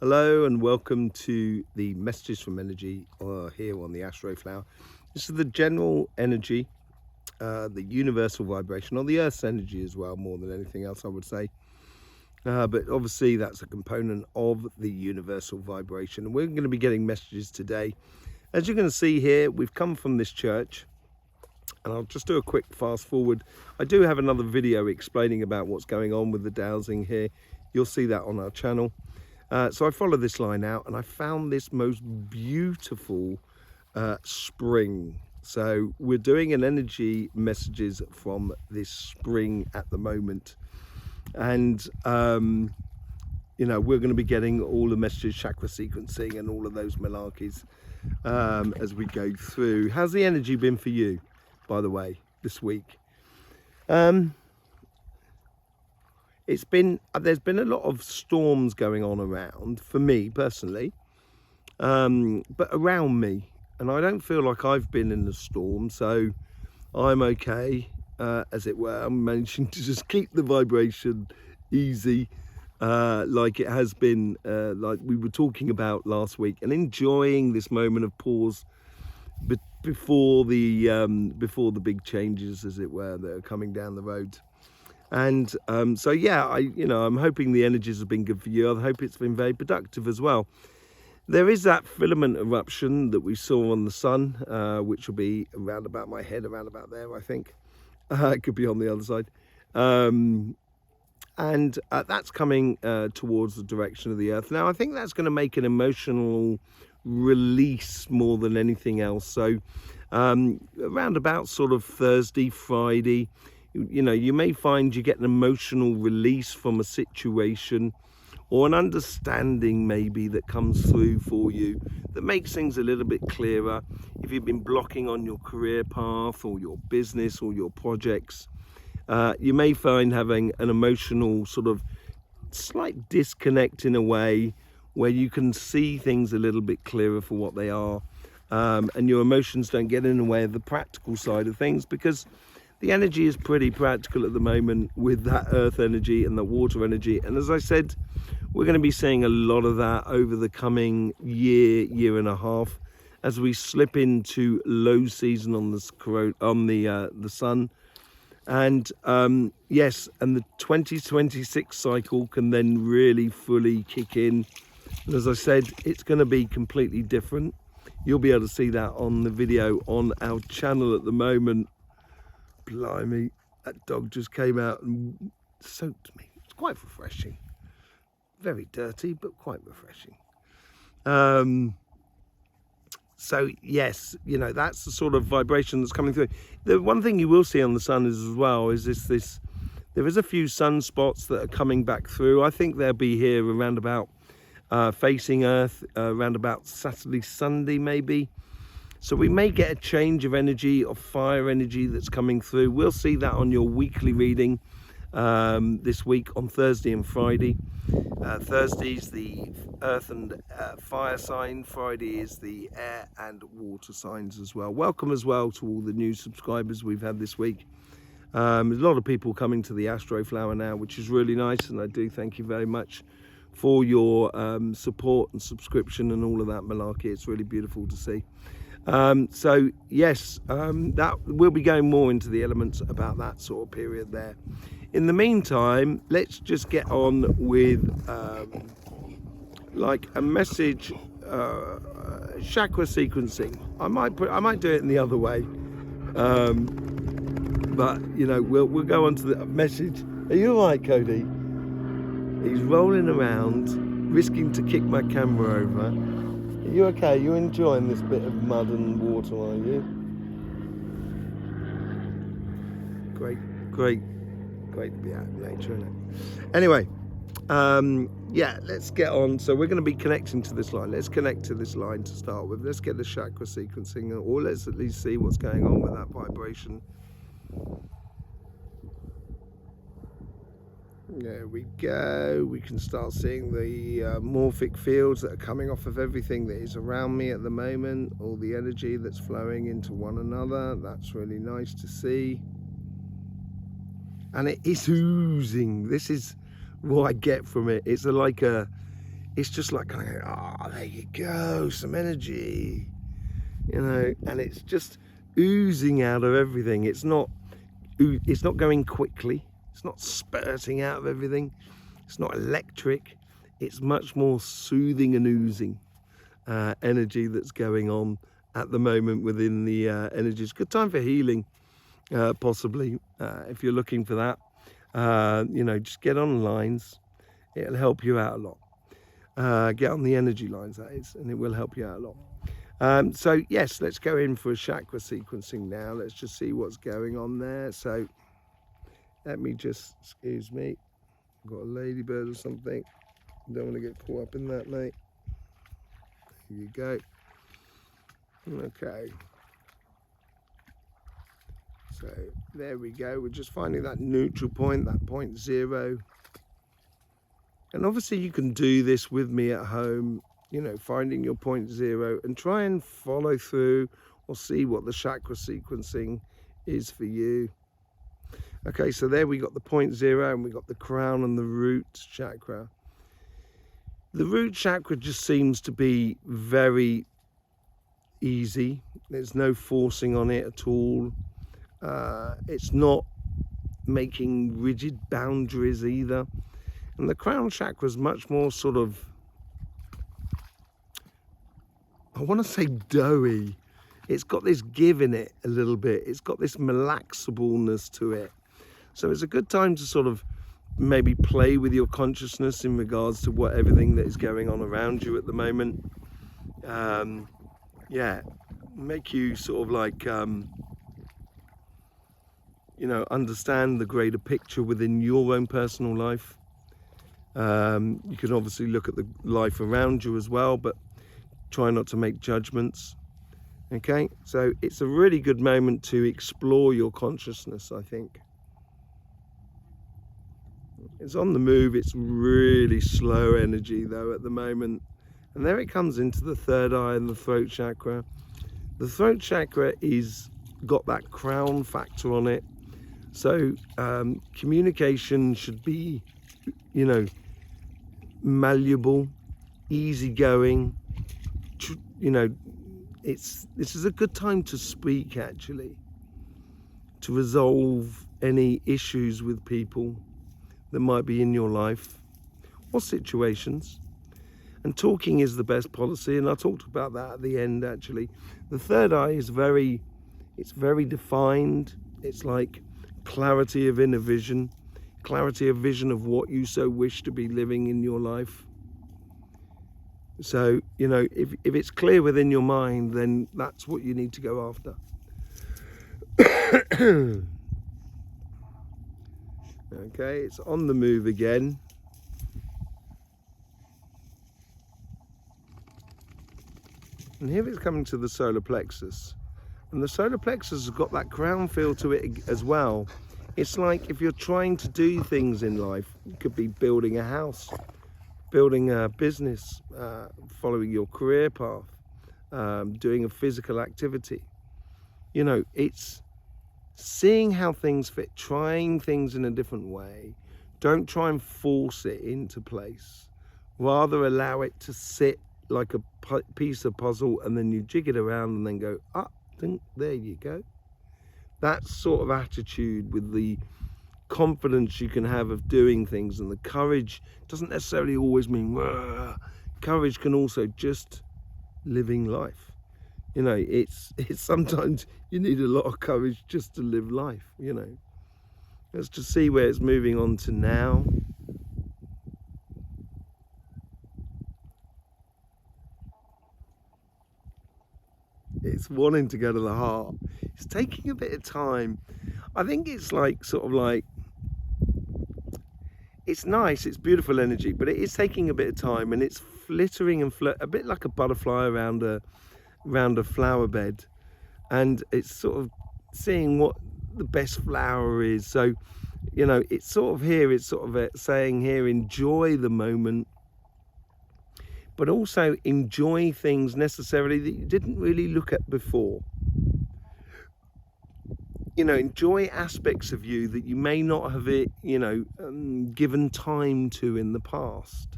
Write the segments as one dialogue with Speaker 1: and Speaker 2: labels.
Speaker 1: Hello and welcome to the Messages from Energy here on the Astroflower. This is the general energy, the universal vibration, or the Earth's energy as well, more than anything else I would say. But obviously that's a component of the universal vibration. And we're going to be getting messages today. As you're going to see here, we've come from this church. And I'll just do a quick fast forward. I do have another video explaining about what's going on with the dowsing here. You'll see that on our channel. So I followed this line out and I found this most beautiful spring. So we're doing an energy messages from this spring at the moment. And, you know, we're going to be getting all the messages, chakra sequencing and all of those malarkeys as we go through. How's the energy been for you, by the way, this week? There's been a lot of storms going on around for me personally, but around me, and I don't feel like I've been in the storm, so I'm okay, as it were. I'm managing to just keep the vibration easy, like it has been, like we were talking about last week, and enjoying this moment of pause before the big changes, as it were, that are coming down the road. And so yeah, I'm hoping the energies have been good for you. I hope it's been very productive as well. There is that filament eruption that we saw on the sun, which will be around about my head, around about there, I think. It could be on the other side. And that's coming towards the direction of the Earth. Now, I think that's going to make an emotional release more than anything else. So around about sort of Thursday, Friday, you know, you may find you get an emotional release from a situation or an understanding maybe that comes through for you that makes things a little bit clearer. If you've been blocking on your career path or your business or your projects, you may find having an emotional sort of slight disconnect in a way where you can see things a little bit clearer for what they are, and your emotions don't get in the way of the practical side of things, because the energy is pretty practical at the moment with that earth energy and the water energy. And as I said, we're going to be seeing a lot of that over the coming year and a half as we slip into low season on the sun. And yes, and the 2026 cycle can then really fully kick in. And as I said, it's going to be completely different. You'll be able to see that on the video on our channel at the moment. Blimey, that dog just came out and soaked me. It's quite refreshing. Very dirty, but quite refreshing. So yes, you know, that's the sort of vibration that's coming through. The one thing you will see on the sun is as well is this there is a few sunspots that are coming back through. I think they'll be here around about facing Earth around about Saturday, Sunday maybe. So we may get a change of energy, of fire energy that's coming through. We'll see that on your weekly reading this week on Thursday and Friday. Thursday's the earth and fire sign. Friday is the air and water signs as well. Welcome as well to all the new subscribers we've had this week. There's a lot of people coming to the Astroflower now, which is really nice, and I do thank you very much for your support and subscription and all of that malarkey. It's really beautiful to see. So yes, that we'll be going more into the elements about that sort of period there. In the meantime, let's just get on with like a message, chakra sequencing. I might do it in the other way, but you know, we'll go on to the message. Are you all right, Cody? He's rolling around, risking to kick my camera over. Are you okay? You enjoying this bit of mud and water, are you? Great to be out in nature, isn't it? Anyway, yeah, let's get on. So we're going to be connecting to this line. Let's connect to this line to start with. Let's get the chakra sequencing, or let's at least see what's going on with that vibration. There we go. We can start seeing the morphic fields that are coming off of everything that is around me at the moment, all the energy that's flowing into one another. That's really nice to see. And it is oozing. This is what I get from it. It's like a it's just like kind of, oh, there you go, some energy, you know, and it's just oozing out of everything. It's not going quickly. It's not spurting out of everything. It's not electric. It's much more soothing and oozing energy that's going on at the moment within the energy. It's a good time for healing, possibly, if you're looking for that. You know, just get on lines. It'll help you out a lot. Get on the energy lines, that is, and it will help you out a lot. So yes, let's go in for a chakra sequencing now. Let's just see what's going on there. So let me just, excuse me, I've got a ladybird or something. Don't want to get caught up in that, mate. Here you go. Okay. So there we go. We're just finding that neutral point, that point 0. And obviously you can do this with me at home, you know, finding your point 0 and try and follow through or see what the chakra sequencing is for you. Okay, so there we got the point 0 and we got the crown and the root chakra. The root chakra just seems to be very easy. There's no forcing on it at all. It's not making rigid boundaries either. And the crown chakra is much more sort of, I want to say doughy. It's got this give in it a little bit. It's got this relaxableness to it. So it's a good time to sort of maybe play with your consciousness in regards to what everything that is going on around you at the moment. Yeah, make you sort of like, you know, understand the greater picture within your own personal life. You can obviously look at the life around you as well, but try not to make judgments. Okay, so it's a really good moment to explore your consciousness, I think. It's on the move. It's really slow energy though at the moment. And there it comes into the third eye and the throat chakra. The throat chakra is got that crown factor on it. So communication should be, you know, malleable, easygoing. You know, this is a good time to speak, actually, to resolve any issues with people that might be in your life or situations. And talking is the best policy, and I talked about that at the end, actually. The third eye is very defined. It's like clarity of inner vision, clarity of vision of what you so wish to be living in your life. So, you know, if it's clear within your mind, then that's what you need to go after. Okay, it's on the move again. And here it's coming to the solar plexus. And the solar plexus has got that crown feel to it as well. It's like if you're trying to do things in life, it could be building a house, building a business, following your career path, doing a physical activity. You know, it's seeing how things fit, trying things in a different way. Don't try and force it into place. Rather allow it to sit like a piece of puzzle, and then you jig it around and then go, there you go. That sort of attitude with the confidence you can have of doing things, and the courage doesn't necessarily always mean courage can also just living life. You know, it's sometimes you need a lot of courage just to live life, you know. Let's just see where it's moving on to now. It's wanting to go to the heart. It's taking a bit of time. I think it's like sort of like, it's nice, it's beautiful energy, but it is taking a bit of time, and it's flittering and a bit like a butterfly around a flower bed, and it's sort of seeing what the best flower is. So, you know, it's sort of here, it's sort of saying here, enjoy the moment, but also enjoy things necessarily that you didn't really look at before. You know, enjoy aspects of you that you may not have, you know, given time to in the past.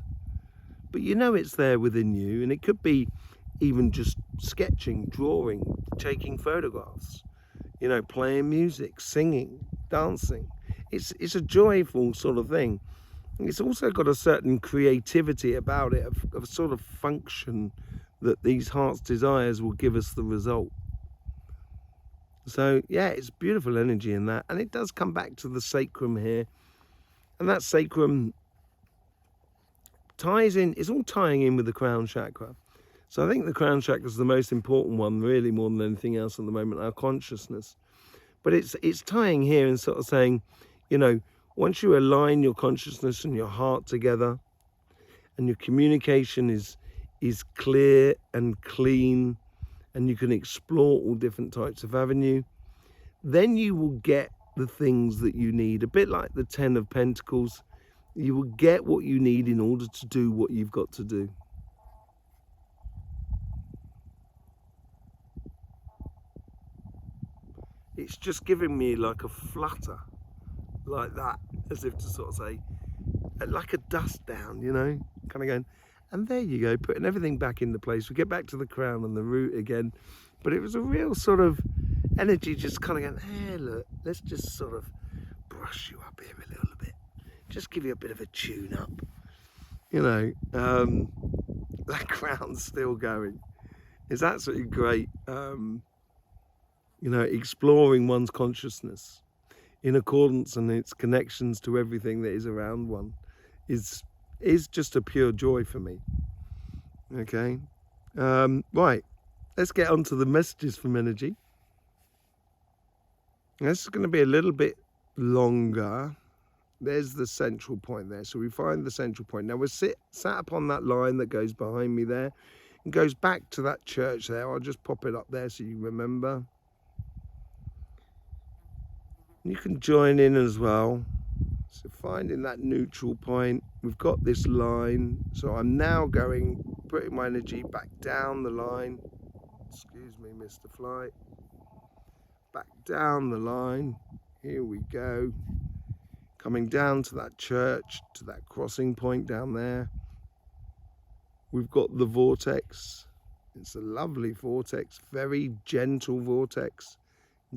Speaker 1: but you know it's there within you. And it could be even just sketching, drawing, taking photographs, you know, playing music, singing, dancing. It's a joyful sort of thing. It's also got a certain creativity about it, of a sort of function that these heart's desires will give us the result. So yeah, it's beautiful energy in that, and it does come back to the sacrum here, and that sacrum ties in, it's all tying in with the crown chakra. So I think the crown chakra is the most important one, really, more than anything else at the moment, our consciousness. But it's tying here and sort of saying, you know, once you align your consciousness and your heart together, and your communication is clear and clean, and you can explore all different types of avenue, then you will get the things that you need. A bit like the 10 of Pentacles, you will get what you need in order to do what you've got to do. It's just giving me like a flutter, like that, as if to sort of say, like a dust down, you know, kind of going, and there you go, putting everything back into place. We get back to the crown and the root again, but it was a real sort of energy, just kind of going, hey, look, let's just sort of brush you up here a little bit, just give you a bit of a tune up, you know. That crown's still going. It's absolutely great. You know, exploring one's consciousness in accordance and its connections to everything that is around one is just a pure joy for me. Okay, right, let's get on to the messages from energy. This is going to be a little bit longer. There's the central point there, so we find the central point. Now we're sat upon that line that goes behind me there and goes back to that church there. I'll just pop it up there so you remember. You can join in as well. So finding that neutral point, we've got this line. So I'm now putting my energy back down the line. Excuse me, Mr. Flight. Back down the line. Here we go. Coming down to that church, to that crossing point down there. We've got the vortex. It's a lovely vortex, very gentle vortex,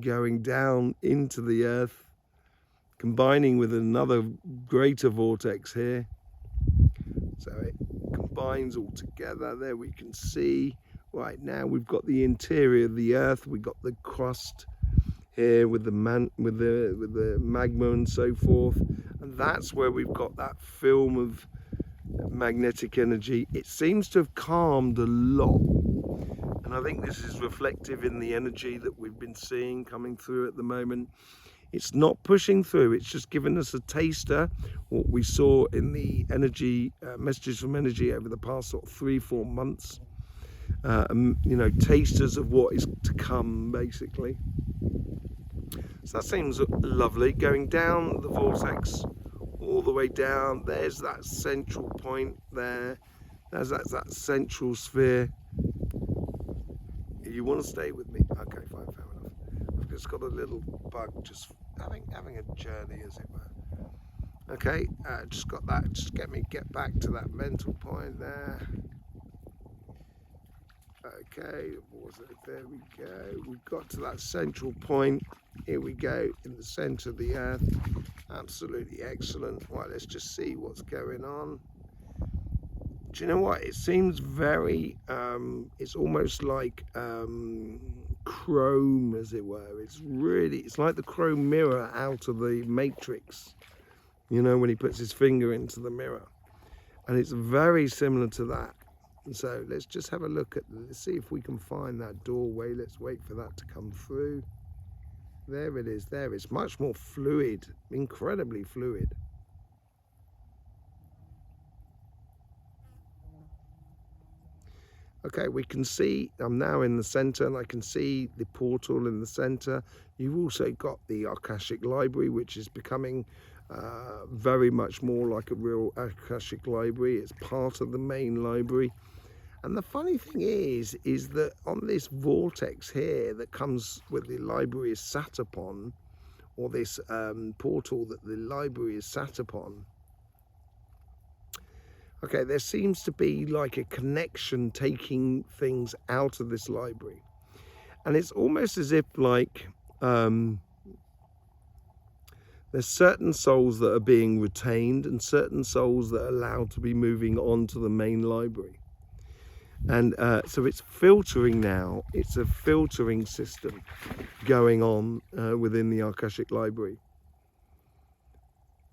Speaker 1: going down into the earth, combining with another greater vortex here. So it combines all together. There we can see. Right now we've got the interior of the earth. We've got the crust here with the magma and so forth. And that's where we've got that film of magnetic energy. It seems to have calmed a lot. And I think this is reflective in the energy that we've been seeing coming through at the moment. It's not pushing through, it's just giving us a taster, what we saw in the energy, messages from energy over the past sort of 3-4 months. You know, tasters of what is to come, basically. So that seems lovely. Going down the vortex, all the way down, there's that central point there. There's that central sphere. You want to stay with me? Okay, fine, fair enough. I've just got a little bug, just having a journey, as it were. Okay, just got that. Just get back to that mental point there. Okay, there we go. We've got to that central point. Here we go, in the centre of the earth. Absolutely excellent. Right, let's just see what's going on. Do you know what? It seems very, it's almost like chrome, as it were. It's like the chrome mirror out of the Matrix, you know, when he puts his finger into the mirror. And it's very similar to that. And so let's just have a look let's see if we can find that doorway. Let's wait for that to come through. There it is, there. It's much more fluid, incredibly fluid. Okay, we can see, I'm now in the center and I can see the portal in the center. You've also got the Akashic Library, which is becoming very much more like a real Akashic Library. It's part of the main library. And the funny thing is that on this vortex here that comes where the library is sat upon, or this portal that the library is sat upon, Okay, there seems to be like a connection taking things out of this library. And it's almost as if like there's certain souls that are being retained and certain souls that are allowed to be moving on to the main library. And so it's filtering now. It's a filtering system going on within the Akashic Library.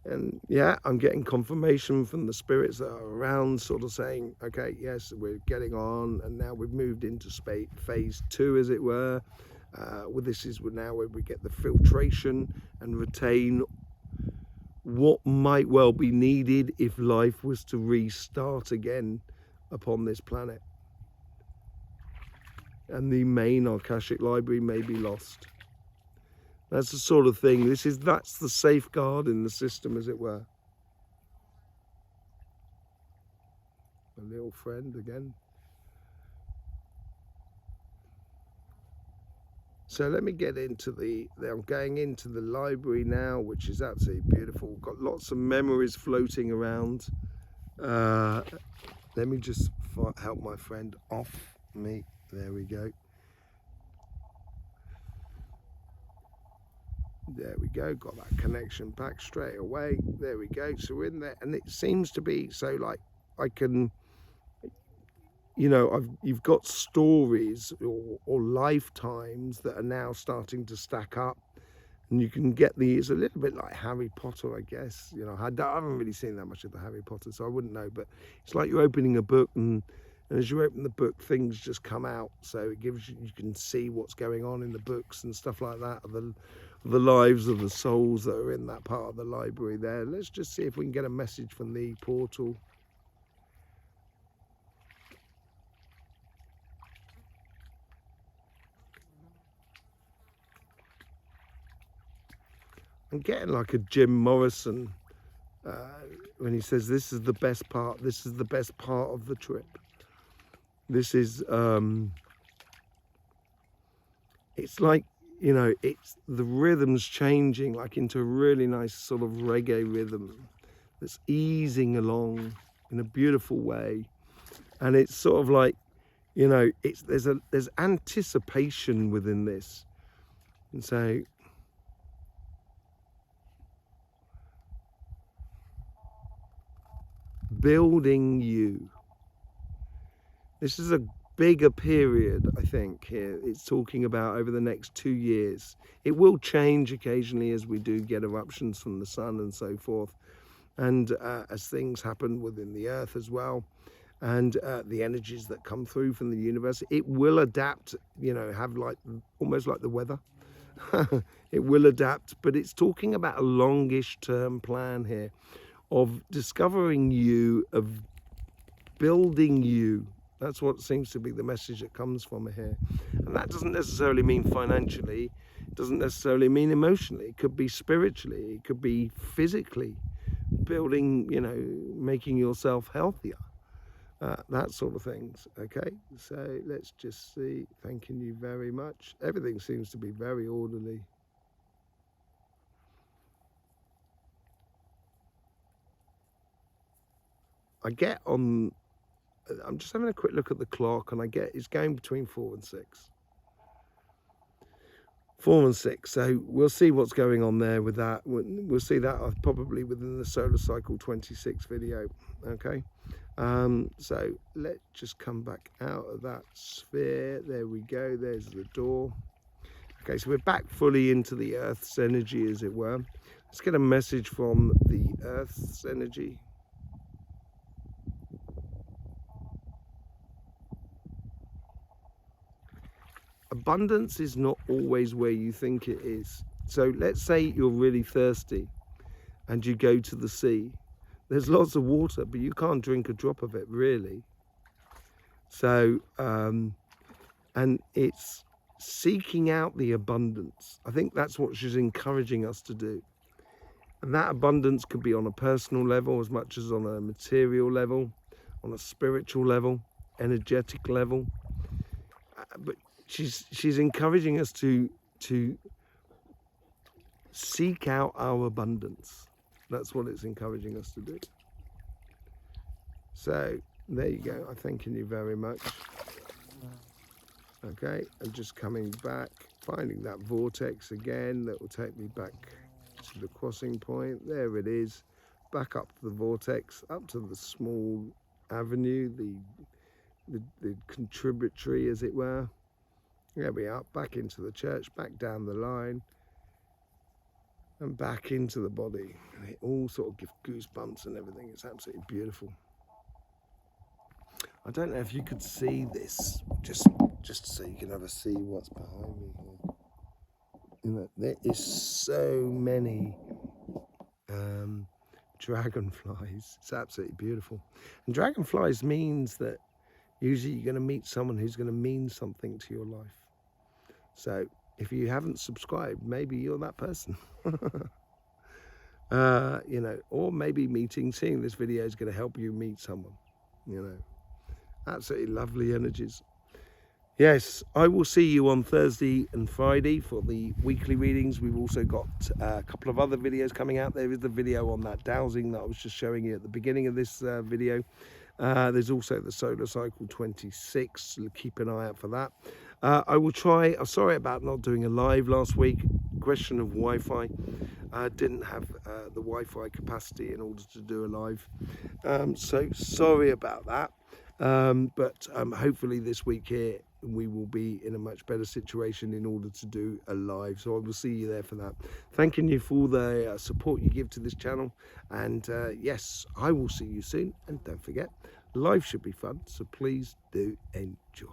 Speaker 1: And yeah, I'm getting confirmation from the spirits that are around, sort of saying, okay, yes, we're getting on, and now we've moved into phase 2, as it were. Well, this is now where we get the filtration and retain what might well be needed if life was to restart again upon this planet. And the main Akashic Library may be lost. That's the sort of thing. That's the safeguard in the system, as it were. A little friend again. So let me get into I'm going into the library now, which is absolutely beautiful. Got lots of memories floating around. Let me just help my friend off me. There we go. There we go, got that connection back straight away. There we go, so we're in there, and it seems to be so like I can, you know, you've got stories or lifetimes that are now starting to stack up, and you can get these a little bit like Harry Potter, I guess. You know, I haven't really seen that much of the Harry Potter, so I wouldn't know, but it's like you're opening a book, and as you open the book, things just come out, so it gives you can see what's going on in the books and stuff like that, the lives of the souls that are in that part of the library there. Let's just see if we can get a message from the portal. I'm getting like a Jim Morrison when he says, this is the best part, this is the best part of the trip. This is, it's like, you know, it's the rhythm's changing like into a really nice sort of reggae rhythm that's easing along in a beautiful way. And it's sort of like, you know, there's anticipation within this. And so building you. This is a bigger period, I think, here. It's talking about over the next 2 years. It will change occasionally as we do get eruptions from the sun and so forth, and as things happen within the earth as well, and the energies that come through from the universe. It will adapt, you know, have like almost like the weather. It will adapt, but it's talking about a longish term plan here of discovering you, of building you. That's what seems to be the message that comes from here. And that doesn't necessarily mean financially, it doesn't necessarily mean emotionally. It could be spiritually, it could be physically, building, you know, making yourself healthier, that sort of things. Okay, so let's just see. Thanking you very much. Everything seems to be very orderly. I get on, I'm just having a quick look at the clock, and I get it's going between 4 and 6. 4 and 6. So we'll see what's going on there with that. We'll see that probably within the solar cycle 26 video. Okay. So let's just come back out of that sphere. There we go. There's the door. Okay, so we're back fully into the Earth's energy, as it were. Let's get a message from the Earth's energy. Abundance is not always where you think it is. So let's say you're really thirsty and you go to the sea. There's lots of water, but you can't drink a drop of it, really. So, and it's seeking out the abundance. I think that's what she's encouraging us to do. And that abundance could be on a personal level as much as on a material level, on a spiritual level, energetic level. But she's encouraging us to seek out our abundance. That's what it's encouraging us to do. So there you go. I'm thanking you very much. Okay, and just coming back, finding that vortex again that will take me back to the crossing point. There it is. Back up to the vortex, up to the small avenue, the contributory, as it were. There we are, back into the church, back down the line, and back into the body. And it all sort of gives goosebumps and everything. It's absolutely beautiful. I don't know if you could see this, just so you can have a see what's behind me here. You know, there is so many dragonflies. It's absolutely beautiful. And dragonflies means that usually you're going to meet someone who's going to mean something to your life. So if you haven't subscribed, maybe you're that person. You know, or maybe seeing this video is going to help you meet someone, you know. Absolutely lovely energies. Yes, I will see you on Thursday and Friday for the weekly readings. We've also got a couple of other videos coming out. There is the video on that dowsing that I was just showing you at the beginning of this video. There's also the solar cycle 26, so keep an eye out for that. I will try, I'm sorry about not doing a live last week, question of Wi-Fi. I didn't have the Wi-Fi capacity in order to do a live, so sorry about that. But hopefully this week here we will be in a much better situation in order to do a live, so I will see you there for that. Thanking you for all the support you give to this channel, and yes, I will see you soon. And don't forget, life should be fun, so please do enjoy.